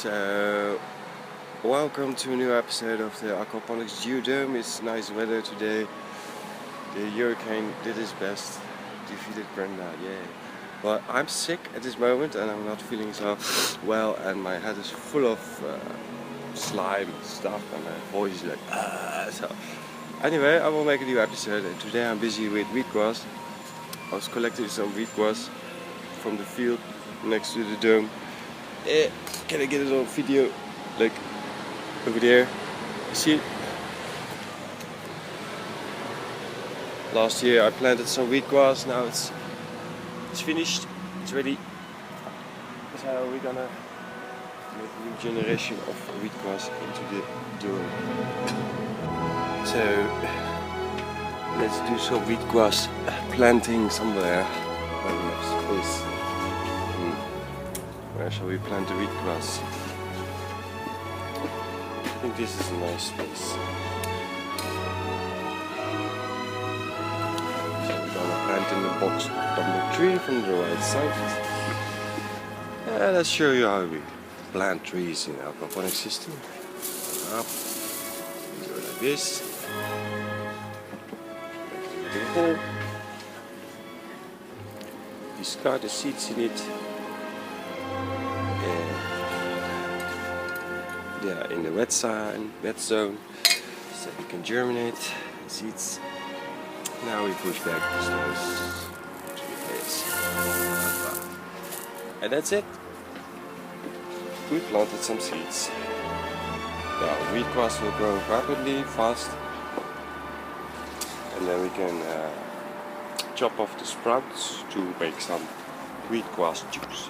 So, welcome to a new episode of the Aquaponics Geodome. It's nice weather today. The hurricane did its best, defeated Brenda, yay. But I'm sick at this moment and I'm not feeling so well, and my head is full of slime and stuff, and my voice is like so. Anyway, I will make a new episode, and today I'm busy with wheatgrass. I was collecting some wheatgrass from the field next to the dome. Can I get it on video? Like over there. You see it? Last year I planted some wheatgrass. Now it's finished. It's ready. So we're gonna make a new generation of wheatgrass into the dome. So let's do some wheatgrass planting somewhere where we have space. Where shall we plant the wheatgrass? I think this is a nice space. So we're gonna plant in the box number 3 from the right side. Let's show you how we plant trees in our aquaponics system. Up, go like this. Into the hole. Discard the seeds in it. Yeah, in the wet zone, so you can germinate the seeds. Now we push back the stones to the place, and that's it. We planted some seeds. Now wheatgrass will grow rapidly, fast, and then we can chop off the sprouts to make some wheatgrass juice.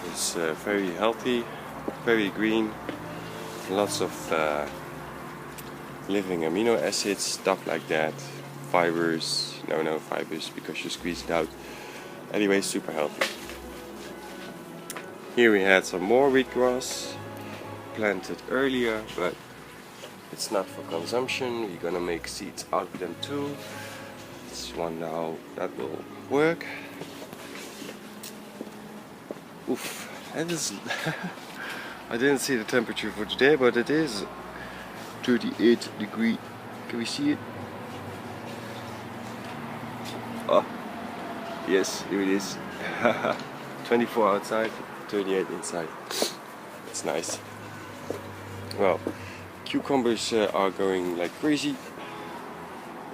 It's very healthy, very green, lots of living amino acids, stuff like that, fibers, no fibers because you squeeze it out. Anyway, super healthy. Here we had some more wheatgrass planted earlier, but it's not for consumption. We're gonna make seeds out of them too. This one now, that will work. Oof, and this I didn't see the temperature for today, but it is 38 degrees. Can we see it? Oh, yes, here it is. 24 outside, 38 inside. It's nice. Well, cucumbers are going like crazy.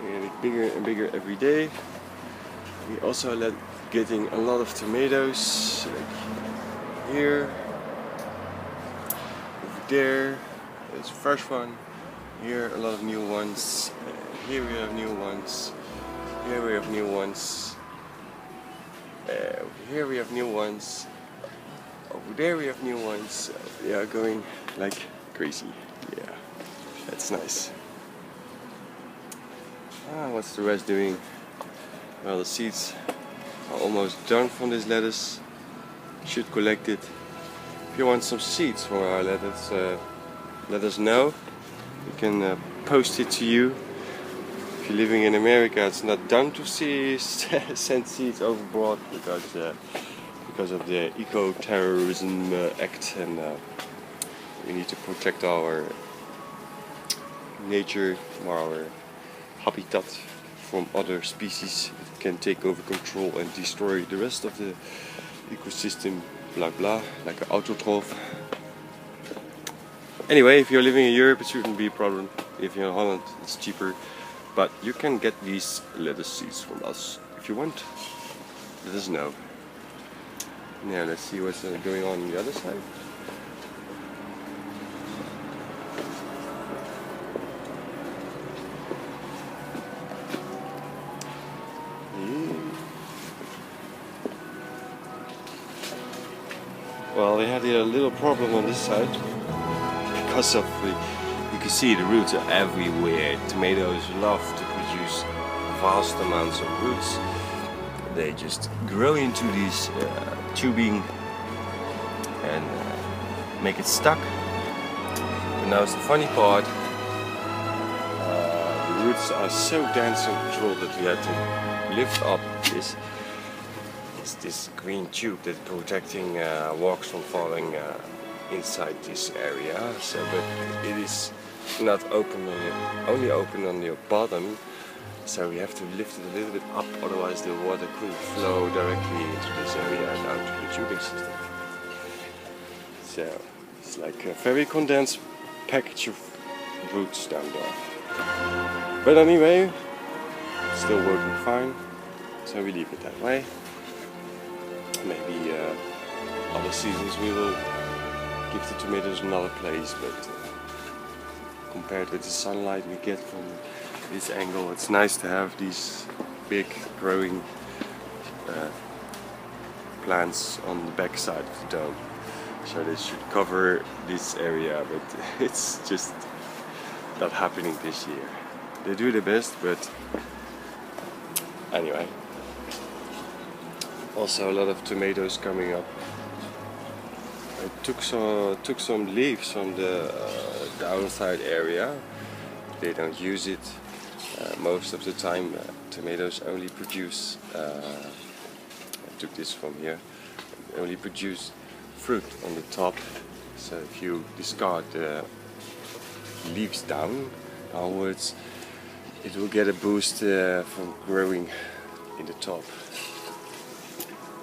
They're getting bigger and bigger every day. We also getting a lot of tomatoes, like here. There, there's a fresh one. Here, a lot of new ones. Here we have new ones. Here we have new ones. Here we have new ones. Over there we have new ones. They are going like crazy. Yeah, that's nice. What's the rest doing? Well, the seeds are almost done from this lettuce. Should collect it. If you want some seeds for our lettuce, let us know. We can post it to you. If you're living in America, it's not done to send seeds overboard because of the Eco-Terrorism Act, and we need to protect our nature, our habitat from other species that can take over control and destroy the rest of the ecosystem. Blah blah, like an autotroph. Anyway, if you're living in Europe, it shouldn't be a problem. If you're in Holland, it's cheaper. But you can get these lettuce seeds from us if you want. Let us know. Now let's see what's going on the other side. Well, they had a little problem on this side because of you can see the roots are everywhere. Tomatoes love to produce vast amounts of roots. They just grow into these tubing and make it stuck. But now it's the funny part. The roots are so dense and controlled that we had to lift up this green tube that's protecting walks from falling inside this area. So, but it is not open only open on your bottom. So we have to lift it a little bit up, otherwise the water couldn't flow directly into this area and out to the tubing system. So it's like a very condensed package of roots down there. But anyway, still working fine, so we leave it that way. Maybe other seasons we will give the tomatoes another place, but compared with the sunlight we get from this angle, it's nice to have these big growing plants on the back side of the dome. So they should cover this area, but it's just not happening this year. They do their best, but anyway. Also a lot of tomatoes coming up. I took some leaves from the downside area. They don't use it. Most of the time tomatoes only produce, I took this from here, only produce fruit on the top. So if you discard the leaves downwards, it will get a boost from growing in the top.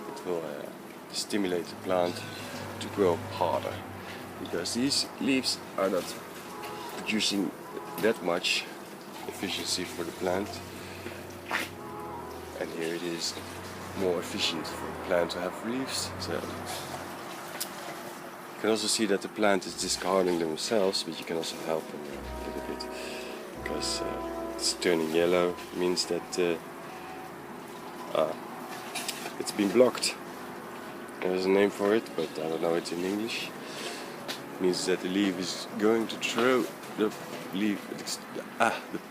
It will stimulate the plant to grow harder, because these leaves are not producing that much efficiency for the plant, and here it is more efficient for the plant to have leaves. So you can also see that the plant is discarding themselves, but you can also help them a little bit, because it's turning yellow. It means that it's been blocked. There's a name for it, but I don't know it in English. It means that the leaf is going to throw the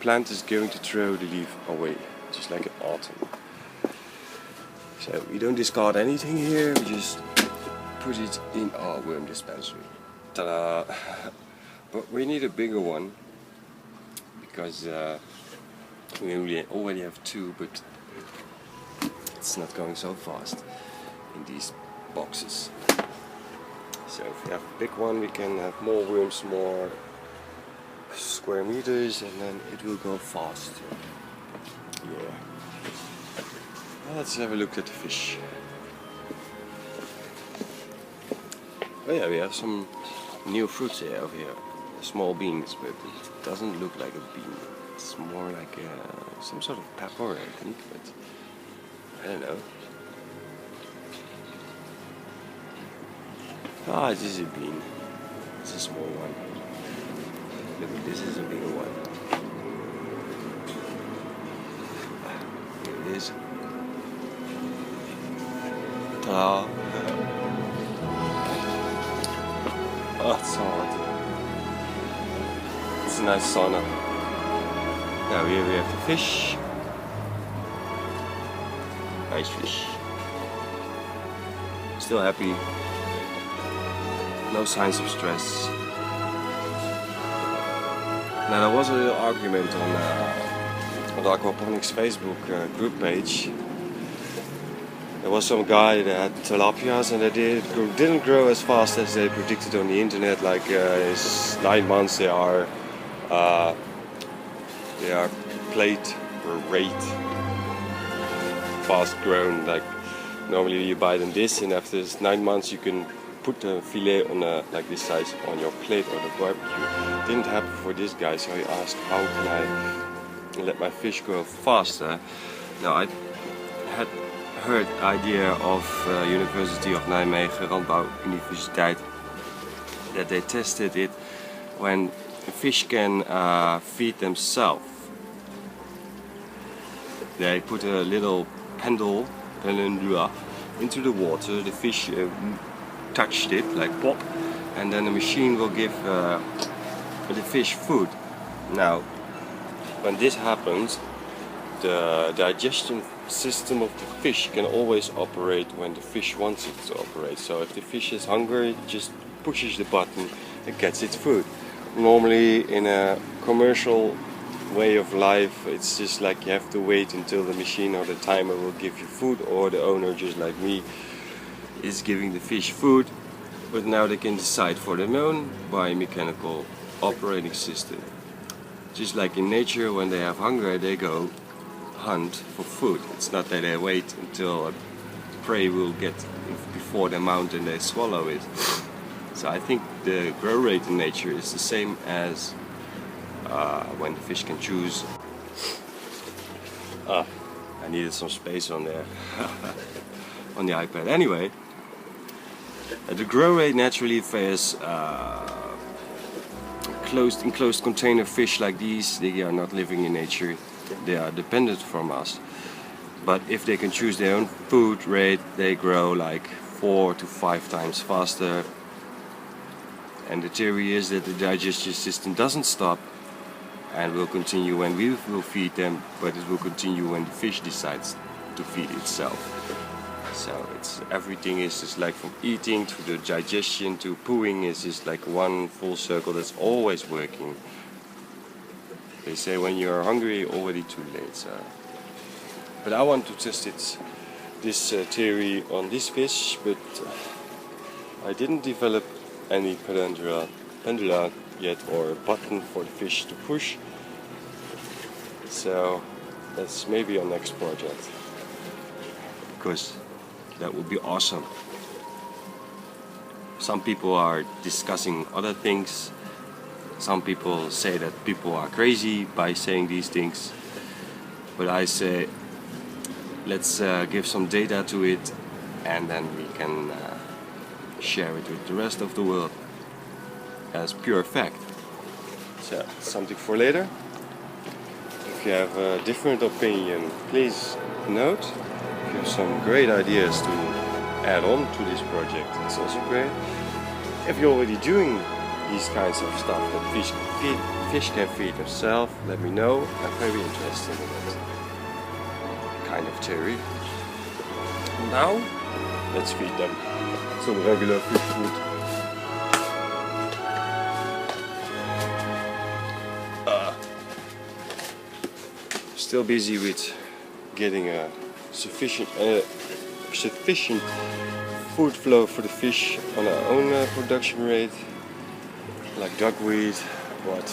plant is going to throw the leaf away, just like in autumn. So we don't discard anything here, we just put it in our worm dispensary. Ta-da! But we need a bigger one, because we already have two, but it's not going so fast in these boxes. So if we have a big one, we can have more worms, more square meters, and then it will go fast. Yeah. Well, let's have a look at the fish. Oh yeah, we have some new fruits here over here. Small beans, but it doesn't look like a bean. It's more like some sort of pepper, I think, but I don't know. Ah, this is a bean. It's a small one. Look, this is a bigger one. Here it is. Ta-da! Oh, it's so hot. It's a nice sauna. Now here we have the fish. Nice fish. Still happy. No signs of stress. Now there was a little argument on the Aquaponics Facebook group page. There was some guy that had tilapias and they didn't grow as fast as they predicted on the internet. Like it's 9 months they are plate or rate fast grown. Like normally you buy them this, and after 9 months you can put the fillet on like this size on your plate or the barbecue. It didn't happen for this guy, so he asked, how can I let my fish grow faster? Now I had heard idea of University of Nijmegen, Landbouw Universiteit, that they tested it when a fish can feed themselves. They put a little pendulum into the water, the fish touched it like pop, and then the machine will give the fish food. Now when this happens, the digestion system of the fish can always operate when the fish wants it to operate. So if the fish is hungry, it just pushes the button and gets its food. Normally in a commercial way of life, it's just like you have to wait until the machine or the timer will give you food, or the owner, just like me, is giving the fish food. but now they can decide for their own biomechanical operating system. Just like in nature, when they have hunger, they go hunt for food. It's not that they wait until a prey will get before the mountain they swallow it. So I think the grow rate in nature is the same as when the fish can choose. I needed some space on there on the iPad. Anyway, the grow rate naturally fares enclosed container fish like these. They are not living in nature. They are dependent from us. But if they can choose their own food rate, they grow like 4 to 5 times faster. And the theory is that the digestive system doesn't stop and will continue when we will feed them, but it will continue when the fish decides to feed itself. So everything is just like from eating to the digestion to pooing is just like one full circle that's always working. They say when you are hungry, already too late. So. But I want to test this theory on this fish, but I didn't develop any pendula yet or a button for the fish to push. So that's maybe our next project, because that would be awesome. Some people are discussing other things. Some people say that people are crazy by saying these things. But I say, let's give some data to it, and then we can share it with the rest of the world as pure fact. So, something for later. If you have a different opinion, please note. If you have some great ideas to add on to this project, it's also great. If you're already doing these kinds of stuff that fish can feed themselves, let me know. I'm very interested in that kind of theory. Now, let's feed them some regular fish food. Still busy with getting a sufficient food flow for the fish on our own production rate, like duckweed, but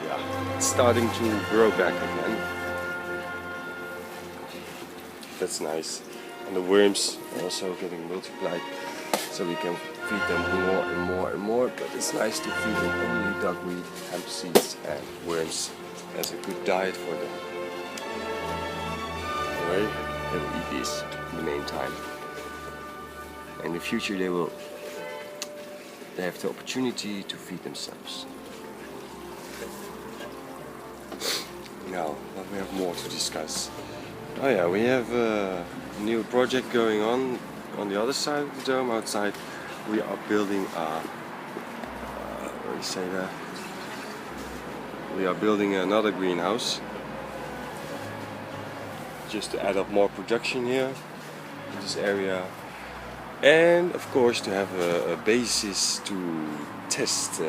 yeah, it's starting to grow back again. That's nice. And the worms are also getting multiplied, so we can feed them more and more and more, but it's nice to feed them only duckweed, hemp seeds and worms as a good diet for them. Anyway, they will eat these in the meantime. In the future they have the opportunity to feed themselves. Now, we have more to discuss. Oh yeah, we have a new project going on the other side of the dome. Outside, we are building we are building another greenhouse, just to add up more production here in this area, and of course to have a basis to test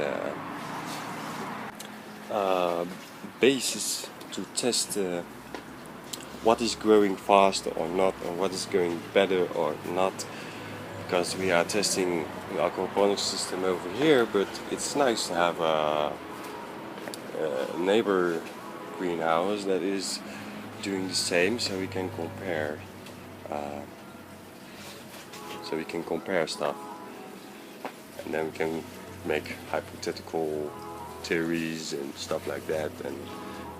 what is growing fast or not, or what is going better or not, because we are testing an aquaponics system over here, but it's nice to have a neighbor greenhouse that is doing the same, so we can compare stuff, and then we can make hypothetical theories and stuff like that, and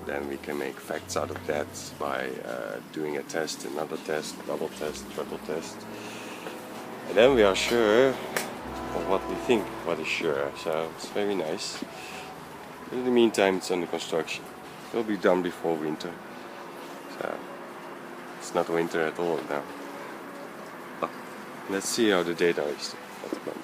then we can make facts out of that by doing a test, another test, double test, triple test, and then we are sure of what we think, what is sure. So it's very nice. In the meantime, it's under construction. It will be done before winter. So it's not winter at all now. Let's see how the data is at the moment.